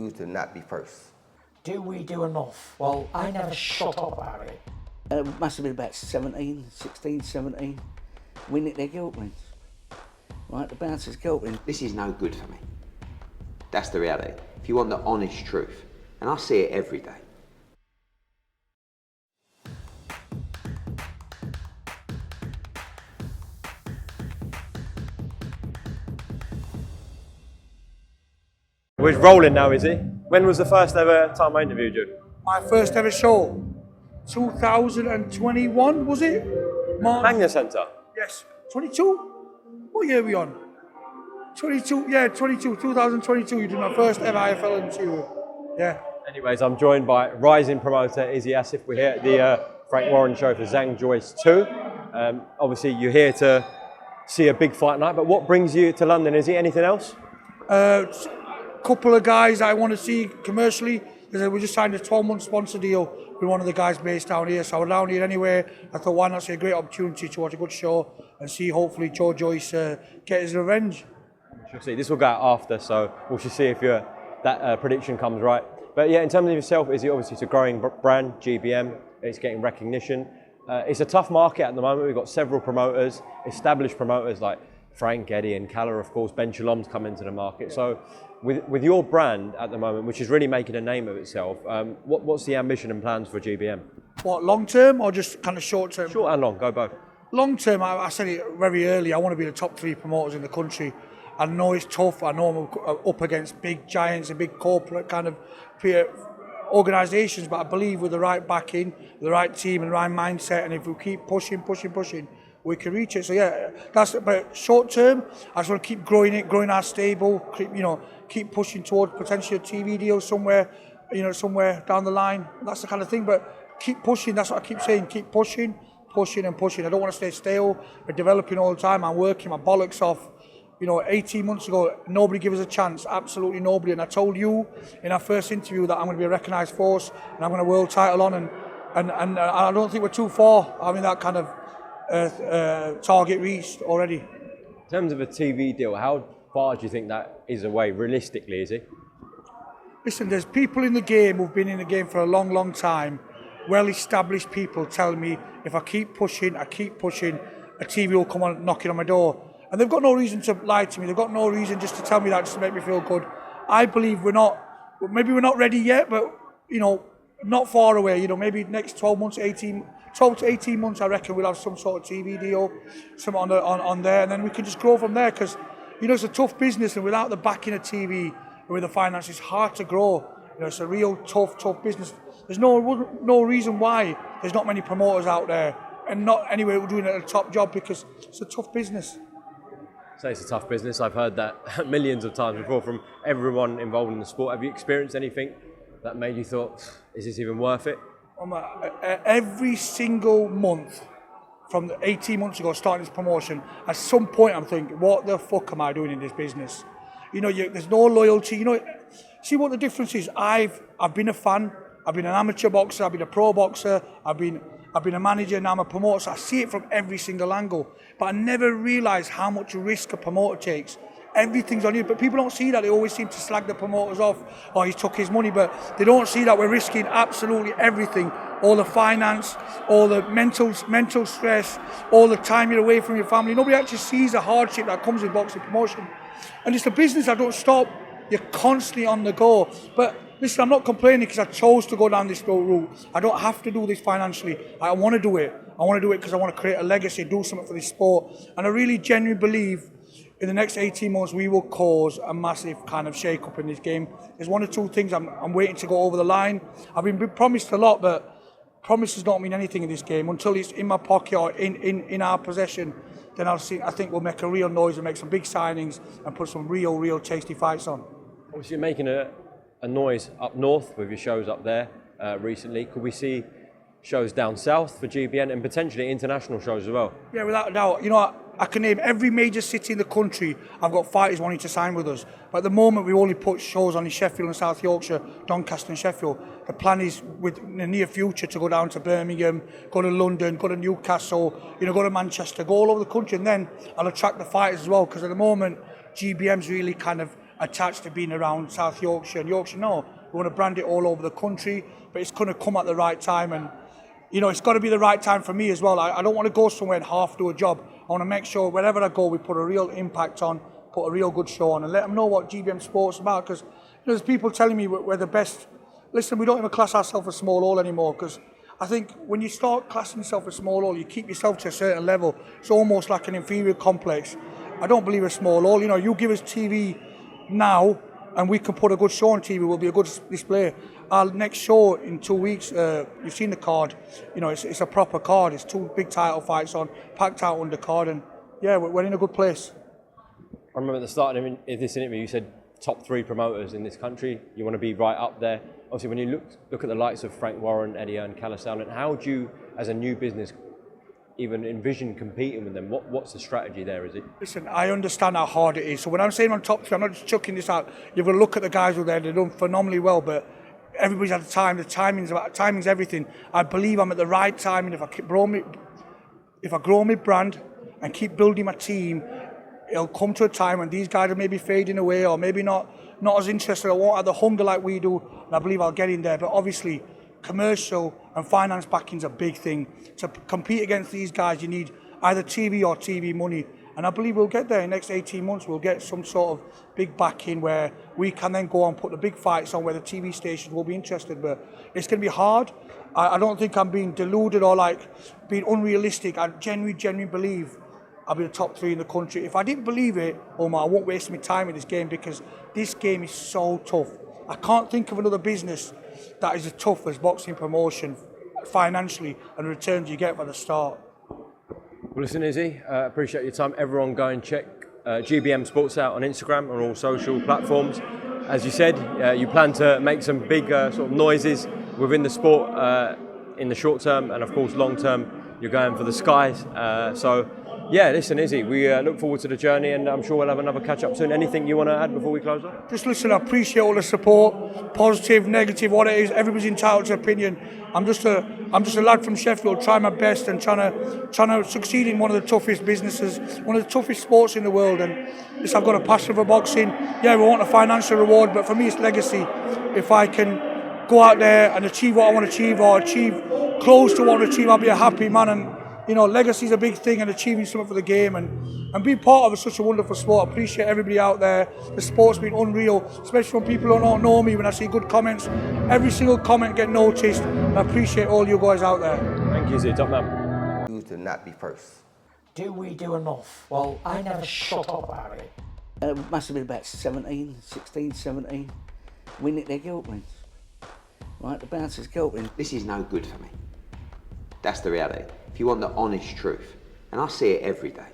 choose to not be first? Do we do enough? Well, I never shut up about it. It must have been about 16, 17. We nicked their guilt rings. Right, the bouncers guilt rings. This is no good for me. That's the reality. If you want the honest truth, and I see it every day. We're rolling now, Izzy. When was the first ever time I interviewed you? My first ever show, 2021, was it? Magna Centre? Yes. 22? What year are we on? 22, yeah, 2022. You did my first ever IFL interview. Yeah. Anyways, I'm joined by rising promoter Izzy Asif. We're here at the Frank Warren show for Zhang Joyce 2. Obviously, you're here to see a big fight night, but what brings you to London, Izzy? Anything else? Couple of guys I want to see commercially, because we just signed a 12-month sponsor deal with one of the guys based down here, so I was down here anyway. I thought, why not see a great opportunity to watch a good show and see hopefully Joe Joyce get his revenge. We'll see. This will go out after, so we should see if that prediction comes right. But yeah, in terms of yourself, Izzy, obviously it's a growing brand, GBM, it's getting recognition. It's a tough market at the moment. We've got several promoters, established promoters like Frank, Eddie and Calla, of course. Ben Shalom's come into the market. So with your brand at the moment, which is really making a name of itself, what's the ambition and plans for GBM? What, long term or just kind of short term? Short and long, go both. Long term, I said it very early, I want to be the top 3 promoters in the country. I know it's tough, I know I'm up against big giants and big corporate kind of organisations, but I believe with the right backing, the right team and the right mindset, and if we keep pushing, we can reach it. So yeah, that's about short term. I just want to keep growing our stable, keep pushing towards potentially a TV deal somewhere down the line. That's the kind of thing. But keep pushing. That's what I keep saying. Keep pushing. I don't want to stay stale. We're developing all the time. I'm working my bollocks off. 18 months ago, nobody gave us a chance. Absolutely nobody. And I told you in our first interview that I'm going to be a recognised force and I'm going to world title on. And I don't think we're too far having that kind of target reached already. In terms of a TV deal, how far do you think that is away, realistically, is it? Listen, there's people in the game who've been in the game for a long time, well-established people telling me if I keep pushing, a TV will come on knocking on my door. And they've got no reason to lie to me. They've got no reason just to tell me that just to make me feel good. I believe we're not ready yet, but, not far away. Maybe next 12 to 18 months, I reckon we'll have some sort of TV deal, something on there, and then we can just grow from there. Because it's a tough business, and without the backing of TV, with the finance, it's hard to grow. It's a real tough business. There's no reason why there's not many promoters out there, and not anywhere we're doing it at a top job, because it's a tough business. Say it's a tough business. I've heard that millions of times before from everyone involved in the sport. Have you experienced anything that made you thought, is this even worth it? Every single month from 18 months ago starting this promotion, at some point I'm thinking, what the fuck am I doing in this business? There's no loyalty. See what the difference is? I've been a fan, I've been an amateur boxer, I've been a pro boxer, I've been a manager, now I'm a promoter, so I see it from every single angle. But I never realised how much risk a promoter takes. Everything's on you, but people don't see that. They always seem to slag the promoters off, or he took his money, but they don't see that we're risking absolutely everything. All the finance, all the mental stress, all the time you're away from your family. Nobody actually sees the hardship that comes with boxing promotion. And it's a business that don't stop. You're constantly on the go. But listen, I'm not complaining because I chose to go down this route. I don't have to do this financially. I want to do it. I want to do it because I want to create a legacy, do something for this sport. And I really genuinely believe in the next 18 months, we will cause a massive kind of shake-up in this game. There's one or two things I'm waiting to go over the line. I've been promised a lot, but promises don't mean anything in this game. Until it's in my pocket or in our possession, then I think we'll make a real noise and make some big signings and put some real tasty fights on. Obviously, you're making a noise up north with your shows up there recently. Could we see shows down south for GBN and potentially international shows as well? Yeah, without a doubt. I can name every major city in the country. I've got fighters wanting to sign with us. But at the moment, we only put shows on in Sheffield and South Yorkshire, Doncaster and Sheffield. The plan is in the near future to go down to Birmingham, go to London, go to Newcastle, go to Manchester, go all over the country. And then I'll attract the fighters as well. Because at the moment, GBM's really kind of attached to being around South Yorkshire and Yorkshire. No, we want to brand it all over the country, but it's going to come at the right time, and you know, it's got to be the right time for me as well. I don't want to go somewhere and half do a job. I want to make sure wherever I go, we put a real impact on, put a real good show on, and let them know what GBM Sports is about. Because there's people telling me we're the best. Listen, we don't even class ourselves as small hall anymore, because I think when you start classing yourself as small hall, you keep yourself to a certain level. It's almost like an inferior complex. I don't believe a small hall. You know, you give us TV now, and we can put a good show on TV. Will be a good display. Our next show in 2 weeks, you've seen the card. You know, it's a proper card. It's 2 big title fights on, packed out undercard, and yeah, we're in a good place. I remember at the start of this interview, you said top 3 promoters in this country. You want to be right up there. Obviously, when you look at the likes of Frank Warren, Eddie Hearn, Callum Allen, how do you, as a new business, even envision competing with them? What's the strategy there, is it? Listen, I understand how hard it is. So when I'm saying on top 3, I'm not just chucking this out. You've got to look at the guys who are there. They've done phenomenally well, but everybody's had the time. The timing's everything. I believe I'm at the right time, and if I grow my brand and keep building my team, it'll come to a time when these guys are maybe fading away, or maybe not as interested, or won't have the hunger like we do, and I believe I'll get in there. But obviously, commercial and finance backing's a big thing. To compete against these guys, you need either TV or TV money, and I believe we'll get there in the next 18 months. We'll get some sort of big backing where we can then go and put the big fights on, where the TV stations will be interested. But it's going to be hard. I don't think I'm being deluded or like being unrealistic. I genuinely believe I'll be the top 3 in the country. If I didn't believe it, Omar, I won't waste my time in this game, because this game is so tough. I can't think of another business that is as tough as boxing promotion, financially, and the returns you get for the start. Well, listen, Izzy, appreciate your time. Everyone go and check GBM Sports out on Instagram and all social platforms. As you said, you plan to make some big sort of noises within the sport in the short term, and of course long term you're going for the skies. So yeah, listen, Izzy, we look forward to the journey, and I'm sure we'll have another catch up soon. Anything you want to add before we close up? Just listen, I appreciate all the support, positive, negative, what it is. Everybody's entitled to opinion. I'm just a lad from Sheffield, trying my best and trying to succeed in one of the toughest businesses, one of the toughest sports in the world. And yes, I've got a passion for boxing. Yeah, we want a financial reward, but for me it's legacy. If I can go out there and achieve what I want to achieve, or achieve close to what I want to achieve, I'll be a happy man. And you know, legacy is a big thing, and achieving something for the game and being part of such a wonderful sport. I appreciate everybody out there. The sport's been unreal, especially when people don't know me. When I see good comments, every single comment get noticed. I appreciate all you guys out there. Thank you, Izzy. Top man. To not be first. Do we do enough? Well, I never shut up about it. It must have been about 16, 17. We nicked their guilt wins. Right, the bouncers guilt wins. This is no good for me. That's the reality. If you want the honest truth, and I see it every day,